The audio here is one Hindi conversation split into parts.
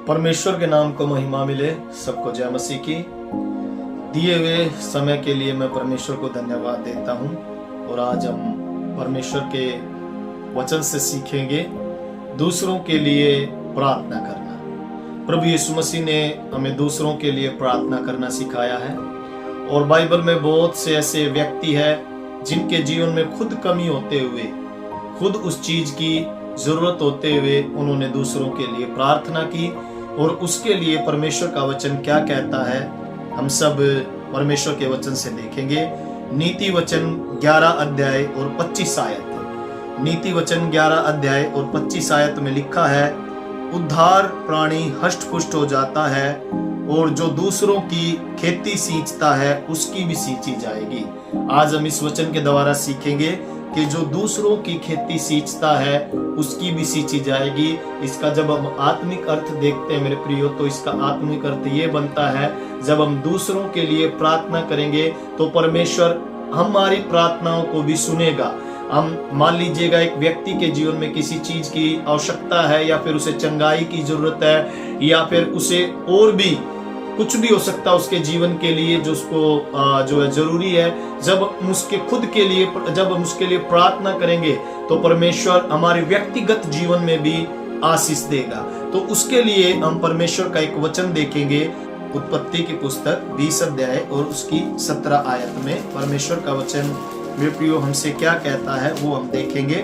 परमेश्वर के नाम को महिमा मिले। सबको जय मसीह की। दिए हुए समय के लिए मैं परमेश्वर को धन्यवाद देता हूं। और आज हम परमेश्वर के वचन से सीखेंगे दूसरों के लिए प्रार्थना करना। प्रभु यीशु मसीह ने हमें दूसरों के लिए प्रार्थना करना सिखाया है। और बाइबल में बहुत से ऐसे व्यक्ति हैं जिनके जीवन में खुद कमी होते हुए, खुद उस चीज की जरूरत होते हुए उन्होंने दूसरों के लिए प्रार्थना की। और उसके लिए परमेश्वर का वचन क्या कहता है, हम सब परमेश्वर के वचन से देखेंगे। नीति वचन 11 अध्याय और 25 आयत। नीति वचन 11 अध्याय और 25 आयत में लिखा है, उद्धार प्राणी हष्ट पुष्ट हो जाता है और जो दूसरों की खेती सींचता है उसकी भी सींची जाएगी। आज हम इस वचन के द्वारा सीखेंगे कि जो दूसरों की खेती सींचता है उसकी भी सींची जाएगी। इसका जब हम आत्मिक अर्थ देखते हैं मेरे प्रियो, तो इसका आत्मिक अर्थ ये बनता है, जब हम दूसरों के लिए प्रार्थना करेंगे तो परमेश्वर हमारी प्रार्थनाओं को भी सुनेगा। हम मान लीजिएगा एक व्यक्ति के जीवन में किसी चीज की आवश्यकता है, या फिर उसे चंगाई की जरूरत है, या फिर उसे और भी कुछ भी हो सकता है उसके जीवन के लिए जो उसको जो है जरूरी है। जब हम उसके खुद के लिए, जब हम उसके लिए प्रार्थना करेंगे तो परमेश्वर हमारे व्यक्तिगत जीवन में भी आशीष देगा। तो उसके लिए हम परमेश्वर का एक वचन देखेंगे, उत्पत्ति की पुस्तक 20 अध्याय और उसकी 17 आयत में परमेश्वर का वचन मेरे प्रियो हमसे क्या कहता है वो हम देखेंगे।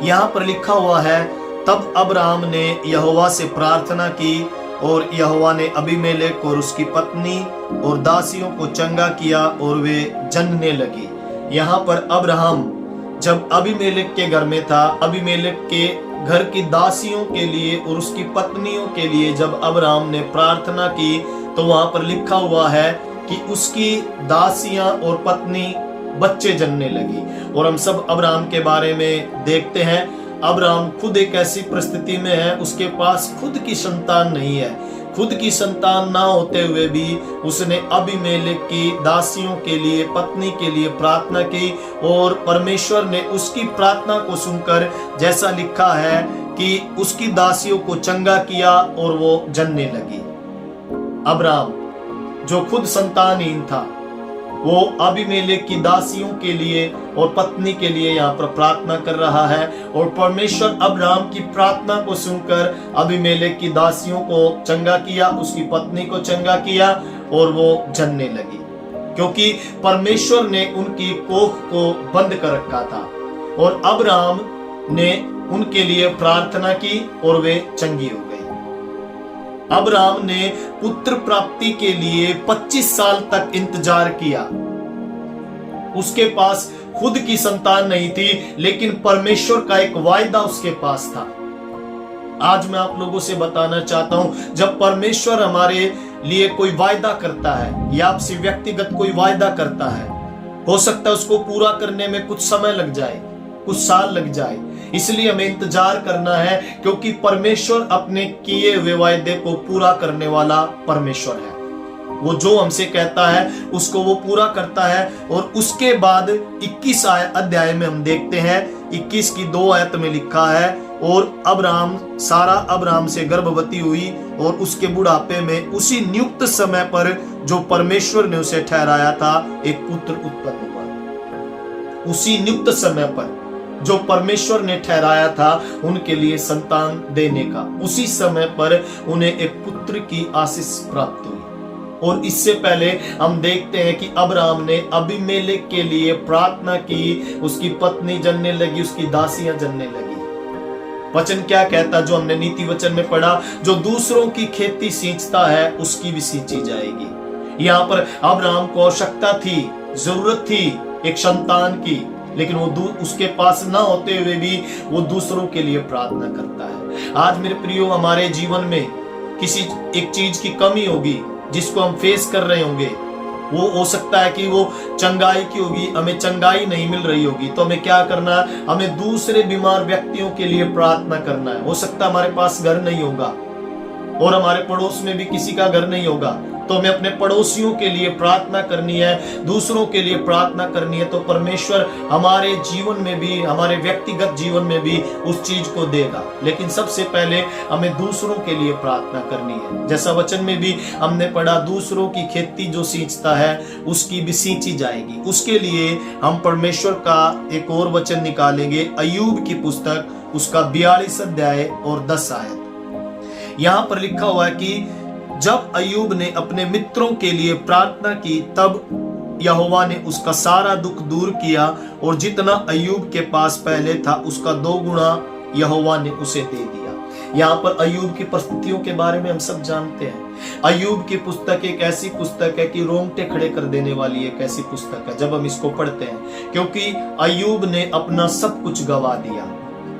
यहाँ पर लिखा हुआ है, तब अब्राहम ने यहोवा से प्रार्थना की और यहोवा ने अबीमेलेक और उसकी पत्नी और दासियों को चंगा किया और वे जनने लगी। यहाँ पर अब्राहम जब अबीमेलेक के घर में था, अबीमेलेक के घर की दासियों के लिए और उसकी पत्नियों के लिए जब अब्राहम ने प्रार्थना की, तो वहां पर लिखा हुआ है कि उसकी दासियां और पत्नी बच्चे जनने लगी। और हम सब अब्राहम के बारे में देखते हैं। अब्राहम खुद एक ऐसी परिस्थिति में है, उसके पास खुद की संतान नहीं है। खुद की संतान ना होते हुए भी उसने अबीमेलेक की दासियों के लिए, पत्नी के लिए प्रार्थना की और परमेश्वर ने उसकी प्रार्थना को सुनकर, जैसा लिखा है कि उसकी दासियों को चंगा किया और वो जनने लगी। अब्राहम जो खुद संतानहीन था, वो अबीमेलेक की दासियों के लिए और पत्नी के लिए यहाँ पर प्रार्थना कर रहा है। और परमेश्वर अब्राहम की प्रार्थना को सुनकर अबीमेलेक की दासियों को चंगा किया, उसकी पत्नी को चंगा किया और वो जनने लगी, क्योंकि परमेश्वर ने उनकी कोख को बंद कर रखा था। और अब्राहम ने उनके लिए प्रार्थना की और वे चंगी हो गई। अब्राहम ने पुत्र प्राप्ति के लिए 25 साल तक इंतजार किया। उसके पास खुद की संतान नहीं थी, लेकिन परमेश्वर का एक वायदा उसके पास था। आज मैं आप लोगों से बताना चाहता हूं, जब परमेश्वर हमारे लिए कोई वायदा करता है या आपसे व्यक्तिगत कोई वायदा करता है, हो सकता है उसको पूरा करने में कुछ समय लग जाए, कुछ साल लग जाए। इसलिए हमें इंतजार करना है, क्योंकि परमेश्वर अपने किए हुए वायदे को पूरा करने वाला परमेश्वर है। वो जो हमसे कहता है उसको वो पूरा करता है। और उसके बाद 21 अध्याय में हम देखते हैं, 21 की 2 आयत में लिखा है, और सारा अब्राहम से गर्भवती हुई और उसके बुढ़ापे में उसी नियुक्त समय पर जो परमेश्वर ने उसे ठहराया था, एक पुत्र उत्पन्न हुआ। उसी नियुक्त समय पर जो परमेश्वर ने ठहराया था उनके लिए संतान देने का, उसी समय पर उन्हें एक पुत्र की आशीष प्राप्त हुई। और इससे पहले हम देखते हैं कि अब्राहम ने अबीमेलेक के लिए प्रार्थना की, उसकी पत्नी जनने लगी, उसकी दासियां जनने लगी। वचन क्या कहता, जो हमने नीति वचन में पढ़ा, जो दूसरों की खेती सींचता है उसकी भी सींची जाएगी। यहाँ पर अब्राहम को आवश्यकता थी, जरूरत थी एक संतान की, लेकिन वो उसके पास ना होते हुए भी वो दूसरों के लिए प्रार्थना करता है। आज मेरे प्रियो, हमारे जीवन में किसी एक चीज की कमी होगी जिसको हम फेस कर रहे होंगे। वो हो सकता है कि वो चंगाई की होगी, हमें चंगाई नहीं मिल रही होगी, तो हमें क्या करना है, हमें दूसरे बीमार व्यक्तियों के लिए प्रार्थना करना है। हो सकता है हमारे पास घर नहीं होगा और हमारे पड़ोस में भी किसी का घर नहीं होगा, तो हमें अपने पड़ोसियों के लिए प्रार्थना करनी है, दूसरों के लिए प्रार्थना करनी है, तो परमेश्वर हमारे जीवन में भी, हमारे व्यक्तिगत जीवन में भी उस चीज को देगा। लेकिन सबसे पहले हमें दूसरों के लिए प्रार्थना करनी है। जैसा वचन में भी हमने पढ़ा, दूसरों की खेती जो सींचता है उसकी भी सींची जाएगी। उसके लिए हम परमेश्वर का एक और वचन निकालेंगे, अय्यूब की पुस्तक, उसका 42 अध्याय और 10 आयत। यहां पर लिखा हुआ है कि जब अय्यूब ने अपने मित्रों के लिए प्रार्थना की, तब यहोवा ने उसका सारा दुख दूर किया और जितना अय्यूब के पास पहले था उसका 2 गुना यहोवा ने उसे दे दिया। यहाँ पर अय्यूब की परिस्थितियों के बारे में हम सब जानते हैं। अय्यूब की पुस्तक एक ऐसी पुस्तक है कि रोंगटे खड़े कर देने वाली एक ऐसी पुस्तक है जब हम इसको पढ़ते हैं, क्योंकि अय्यूब ने अपना सब कुछ गवा दिया।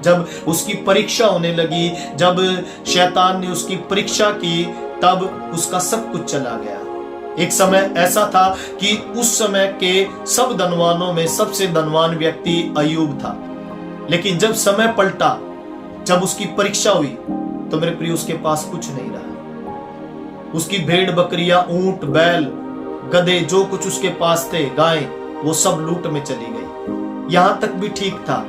जब उसकी परीक्षा होने लगी, जब शैतान ने उसकी परीक्षा की, तब उसका सब कुछ चला गया। एक समय ऐसा था कि उस समय के सब धनवानों में सबसे धनवान व्यक्ति अय्यूब था। लेकिन जब समय पलटा, जब उसकी परीक्षा हुई, तो मेरे प्रिय उसके पास कुछ नहीं रहा। उसकी भेड़ बकरियां, ऊंट, बैल, गधे, जो कुछ उसके पास थे, गायें, वो सब लूट में चली गई। यहां तक भी ठीक था,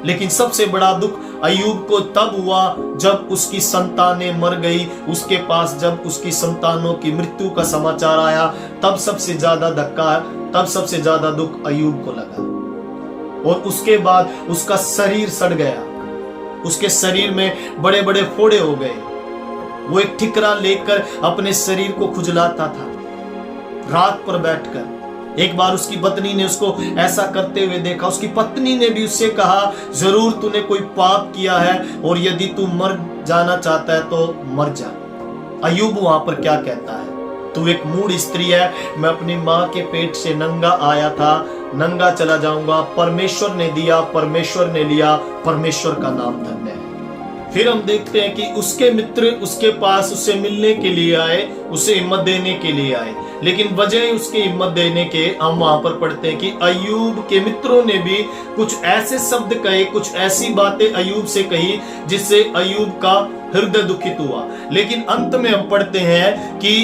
लेकिन सबसे बड़ा दुख अय्यूब को तब हुआ जब उसकी संतानें मर गई। उसके पास जब उसकी संतानों की मृत्यु का समाचार आया, तब सबसे ज्यादा धक्का, तब सबसे ज्यादा दुख अय्यूब को लगा। और उसके बाद उसका शरीर सड़ गया, उसके शरीर में बड़े बड़े फोड़े हो गए। वो एक ठिकरा लेकर अपने शरीर को खुजलाता था रात पर बैठकर। एक बार उसकी पत्नी ने उसको ऐसा करते हुए देखा। उसकी पत्नी ने भी उससे कहा, जरूर तूने कोई पाप किया है और यदि तू मर जाना चाहता है तो मर जा। अय्यूब वहां पर क्या कहता है, तू एक मूढ़ स्त्री है, मैं अपनी माँ के पेट से नंगा आया था, नंगा चला जाऊंगा। परमेश्वर ने दिया, परमेश्वर ने लिया, परमेश्वर का नाम धन्य है। फिर हम देखते हैं कि उसके मित्र उसके पास उससे मिलने के लिए आए, उसे हिम्मत देने के लिए आए, लेकिन बजाय उसके हिम्मत देने के हम वहां पर पढ़ते हैं कि अय्यूब के मित्रों ने भी कुछ ऐसे शब्द कहे, कुछ ऐसी बातें अय्यूब से कही जिससे अय्यूब का हृदय दुखित हुआ। लेकिन अंत में हम पढ़ते हैं कि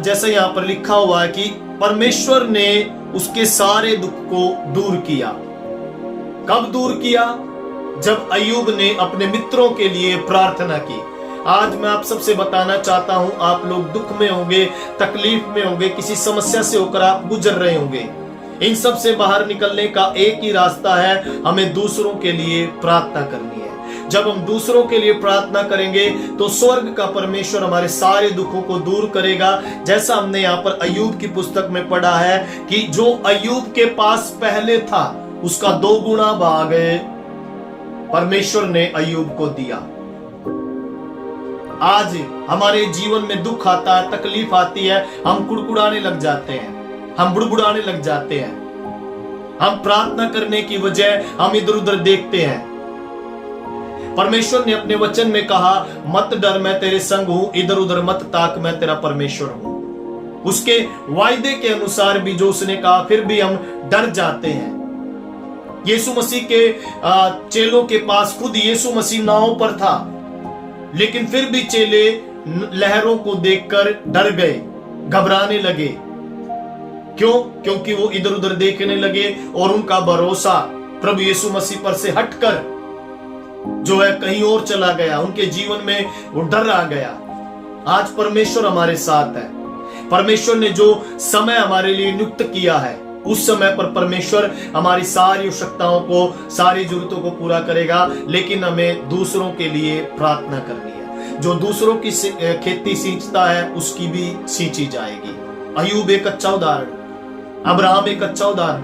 जैसा यहाँ पर लिखा हुआ है कि परमेश्वर ने उसके सारे दुख को दूर किया। कब दूर किया? जब अय्यूब ने अपने मित्रों के लिए प्रार्थना की। आज मैं आप सबसे बताना चाहता हूं, आप लोग दुख में होंगे, तकलीफ में होंगे, किसी समस्या से होकर आप गुजर रहे होंगे। इन सब से बाहर निकलने का एक ही रास्ता है, हमें दूसरों के लिए प्रार्थना करनी है। जब हम दूसरों के लिए प्रार्थना करेंगे तो स्वर्ग का परमेश्वर हमारे सारे दुखों को दूर करेगा। जैसा हमने यहाँ पर अय्यूब की पुस्तक में पढ़ा है कि जो अय्यूब के पास पहले था उसका 2 गुना भाग परमेश्वर ने अय्यूब को दिया। आज हमारे जीवन में दुख आता है, तकलीफ आती है, हम कुड़कुड़ाने लग जाते हैं, हम बुड़बुड़ाने लग जाते हैं। हम प्रार्थना करने की बजाय हम इधर उधर देखते हैं। परमेश्वर ने अपने वचन में कहा, मत डर, मैं तेरे संग हूं, इधर उधर मत ताक, मैं तेरा परमेश्वर हूं। उसके वायदे के अनुसार भी जो उसने कहा, फिर भी हम डर जाते हैं। यीशु मसीह के चेलों के पास खुद यीशु मसीह नाव पर था, लेकिन फिर भी चेले लहरों को देखकर डर गए, घबराने लगे। क्यों? क्योंकि वो इधर उधर देखने लगे और उनका भरोसा प्रभु यीशु मसीह पर से हटकर जो है कहीं और चला गया। उनके जीवन में वो डर आ गया। आज परमेश्वर हमारे साथ है। परमेश्वर ने जो समय हमारे लिए नियुक्त किया है, उस समय पर परमेश्वर हमारी सारी आवश्यकताओं को, सारी जरूरतों को पूरा करेगा। लेकिन हमें दूसरों के लिए प्रार्थना करनी है। जो दूसरों की खेती सींचता है उसकी भी सींची जाएगी। अय्यूब एक अच्छा उदाहरण, अब्राहम एक अच्छा उदाहरण।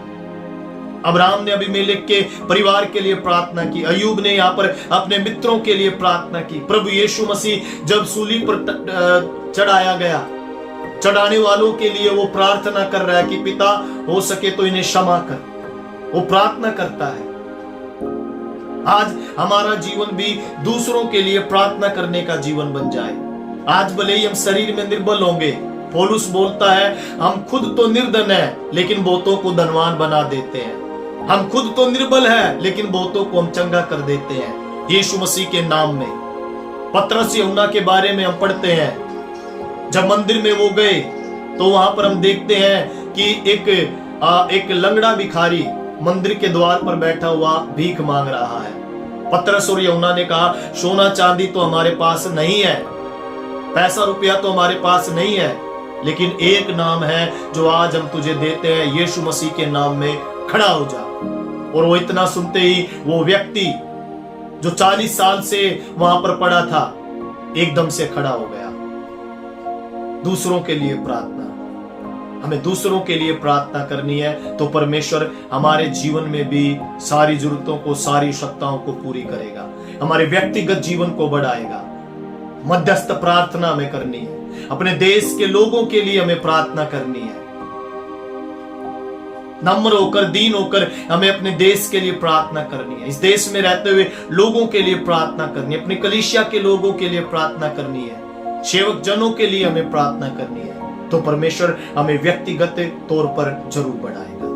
अब्राहम ने अबीमेलेक के परिवार के लिए प्रार्थना की, अय्यूब ने यहाँ पर अपने मित्रों के लिए प्रार्थना की। प्रभु यीशु मसीह जब सूली पर चढ़ाया गया, चढ़ाने वालों के लिए वो प्रार्थना कर रहा है कि पिता हो सके तो इन्हें क्षमा कर। वो प्रार्थना करता है। आज हमारा जीवन भी दूसरों के लिए प्रार्थना करने का जीवन बन जाए। आज भले ही हम शरीर में निर्बल होंगे, पौलुस बोलता है हम खुद तो निर्धन है लेकिन बहुतों को धनवान बना देते हैं। हम खुद तो निर्बल है लेकिन बहुतों को हम चंगा कर देते हैं यीशु मसीह के नाम में। पतरस यूहन्ना के बारे में हम पढ़ते हैं, जब मंदिर में वो गए तो वहां पर हम देखते हैं कि एक लंगड़ा भिखारी मंदिर के द्वार पर बैठा हुआ भीख मांग रहा है। पतरस और यूहन्ना ने कहा, सोना चांदी तो हमारे पास नहीं है, पैसा रुपया तो हमारे पास नहीं है, लेकिन एक नाम है जो आज हम तुझे देते हैं, यीशु मसीह के नाम में खड़ा हो जा। और वो इतना सुनते ही वो व्यक्ति जो 40 साल से वहां पर पड़ा था एकदम से खड़ा हो गया। दूसरों के लिए प्रार्थना, हमें दूसरों के लिए प्रार्थना करनी है तो परमेश्वर हमारे जीवन में भी सारी जरूरतों को, सारी आवश्यकताओं को पूरी करेगा, हमारे व्यक्तिगत जीवन को बढ़ाएगा। मध्यस्थ प्रार्थना हमें करनी है, अपने देश के लोगों के लिए हमें प्रार्थना करनी है। नम्र होकर, दीन होकर हमें अपने देश के लिए प्रार्थना करनी है, इस देश में रहते हुए लोगों के लिए प्रार्थना करनी है, अपनी कलीसिया के लोगों के लिए प्रार्थना करनी है, सेवक जनों के लिए हमें प्रार्थना करनी है। तो परमेश्वर हमें व्यक्तिगत तौर पर जरूर बढ़ाएगा।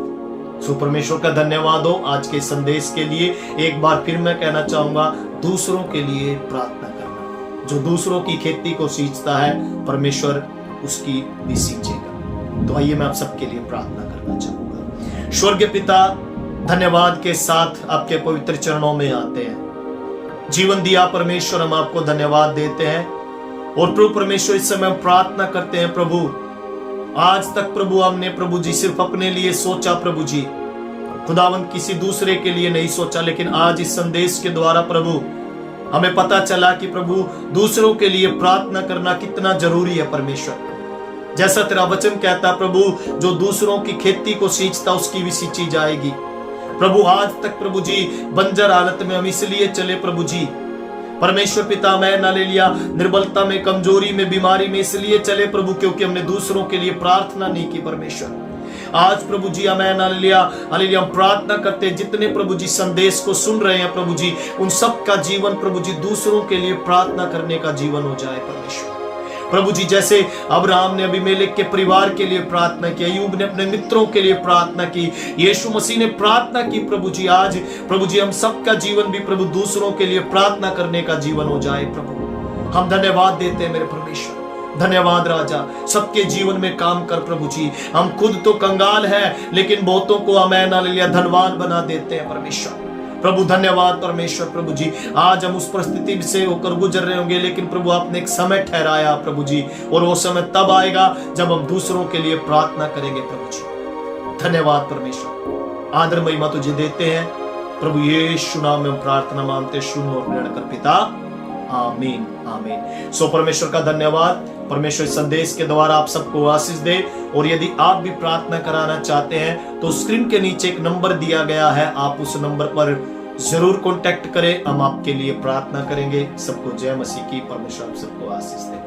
सो परमेश्वर का धन्यवाद हो आज के संदेश के लिए। एक बार फिर मैं कहना चाहूंगा, दूसरों के लिए प्रार्थना करना। जो दूसरों की खेती को सींचता है परमेश्वर उसकी भी सींचेगा। तो आइए मैं आप सबके लिए प्रार्थना करना चाहूंगा। स्वर्गीय पिता, धन्यवाद के साथ आपके पवित्र चरणों में आते हैं। जीवन दिया परमेश्वर, हम आपको धन्यवाद देते हैं। और प्रभु परमेश्वर, इस समय हम प्रार्थना करते हैं प्रभु, आज तक प्रभु हमने प्रभु जी सिर्फ अपने लिए सोचा प्रभु जी, खुदावंद किसी दूसरे के लिए नहीं सोचा, लेकिन आज इस संदेश के द्वारा प्रभु हमें पता चला कि प्रभु दूसरों के लिए प्रार्थना करना कितना जरूरी है परमेश्वर। जैसा तेरा वचन कहता प्रभु, जो दूसरों की खेती को सींचता उसकी भी सींची जाएगी। प्रभु आज तक प्रभु जी बंजर हालत में हम इसलिए चले प्रभु जी, परमेश्वर पिता, मैं हालेलुया निर्बलता में, कमजोरी में, बीमारी में इसलिए चले प्रभु क्योंकि हमने दूसरों के लिए प्रार्थना नहीं की परमेश्वर। आज प्रभु जी हमें हालेलुया हम प्रार्थना करते हैं, जितने प्रभु जी संदेश को सुन रहे हैं प्रभु जी, उन सब का जीवन प्रभु जी दूसरों के लिए प्रार्थना करने का जीवन हो जाए परमेश्वर। प्रभु जी जैसे अब्राहम ने अबीमेलेक के परिवार के लिए प्रार्थना की, अय्यूब ने अपने मित्रों के लिए प्रार्थना की, यीशु मसीह ने प्रार्थना की प्रभु जी, आज प्रभु जी हम सबका जीवन भी प्रभु दूसरों के लिए प्रार्थना करने का जीवन हो जाए प्रभु। हम धन्यवाद देते हैं मेरे परमेश्वर, धन्यवाद राजा, सबके जीवन में काम कर प्रभु जी। हम खुद तो कंगाल है लेकिन बहुतों को हमें हालेलुया धनवान बना देते हैं परमेश्वर। प्रभु धन्यवाद परमेश्वर प्रभु जी, आज हम उस परिस्थिति से होकर गुजर रहे होंगे, लेकिन प्रभु आपने एक समय ठहराया प्रभु जी, और वो समय तब आएगा जब हम दूसरों के लिए प्रार्थना करेंगे प्रभु जी। धन्यवाद परमेश्वर, आदर महिमा तुझे देते हैं प्रभु यीशु नाम में प्रार्थना मांगते, सुन और ग्रहण कर पिता, आमीन आमीन। सो परमेश्वर का धन्यवाद। परमेश्वर संदेश के द्वारा आप सबको आशीष दे। और यदि आप भी प्रार्थना कराना चाहते हैं तो स्क्रीन के नीचे एक नंबर दिया गया है, आप उस नंबर पर जरूर कांटेक्ट करें, हम आपके लिए प्रार्थना करेंगे। सबको जय मसीह की, परमेश्वर आप सबको आशीष दे।